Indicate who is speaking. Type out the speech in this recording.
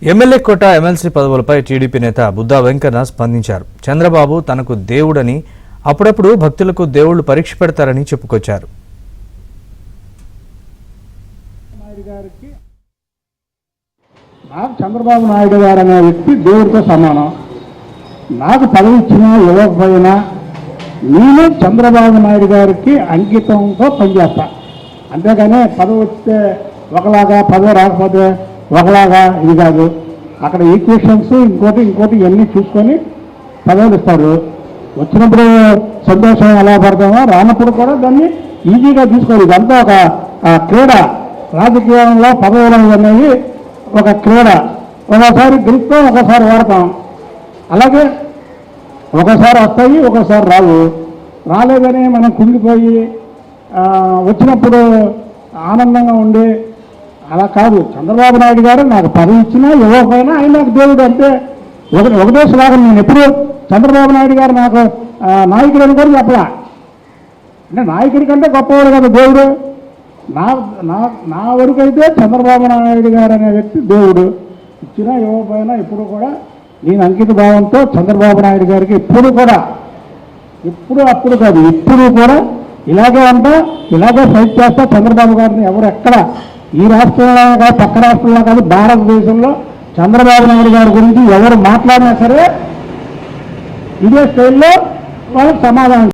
Speaker 1: MLA కోట MLC పదవులపై TDP నేత బుద్దా వెంకన్న స్పందించారు. చంద్రబాబు తనకు దేవుడని, అప్పుడప్పుడు భక్తులకు దేవుళ్లు పరీక్ష పెడతారని చెప్పుకొచ్చారు.
Speaker 2: నాకు చంద్రబాబు నాయుడు గారు అనే వ్యక్తి దేవుడితో సమానం. నాకు పదవి ఇచ్చినా ఇవ్వకపోయినా నేను చంద్రబాబు నాయుడు గారికి అంకితంతో పనిచేస్తా. అంతేగాని పదవి వస్తే ఒకలాగా, పదవి రాకపోతే ఒకలాగా ఇది కాదు. అక్కడ ఈక్వేషన్స్ ఇంకోటి ఇవన్నీ చూసుకొని పదవులు ఇస్తారు. వచ్చినప్పుడు సంతోషం ఎలా పడతామో, రానప్పుడు కూడా దాన్ని ఈజీగా తీసుకోవాలి. ఇదంతా ఒక క్రీడ. రాజకీయంలో పదవులు అనేవి ఒక క్రీడ. ఒకసారి గెలుస్తాం, ఒకసారి వాడతాం. అలాగే ఒకసారి వస్తాయి, ఒకసారి రావు. రాలేదని మనం కుంగిపోయి వచ్చినప్పుడు ఆనందంగా ఉండి అలా కాదు. చంద్రబాబు నాయుడు గారు నాకు పదవి ఇచ్చినా ఇవ్వకపోయినా ఆయన నాకు దేవుడు. అంటే ఒకటే శ్లాఘం. నేను ఎప్పుడు చంద్రబాబు నాయుడు గారు నాకు నాయకుడు అని కూడా చెప్పలా. అంటే నాయకుడి కంటే గొప్పవాడు కదా దేవుడు. నా వరకు అయితే చంద్రబాబు నాయుడు గారు అనే వ్యక్తి దేవుడు. ఇచ్చినా ఇవ్వకపోయినా ఎప్పుడు కూడా నేను అంకిత భావంతో చంద్రబాబు నాయుడు గారికి ఎప్పుడు అప్పుడు కాదు, ఇప్పుడు కూడా ఇలాగే ఉంటా, ఇలాగే ఫైట్ చేస్తా. చంద్రబాబు గారిని ఎవరు ఎక్కడ ఈ రాష్ట్రంలో కాదు, పక్క రాష్ట్రంలో కాదు, భారతదేశంలో చంద్రబాబు నాయుడు గారి గురించి ఎవరు మాట్లాడినా సరే ఇదే స్టైల్లో వాళ్ళకి సమాధానం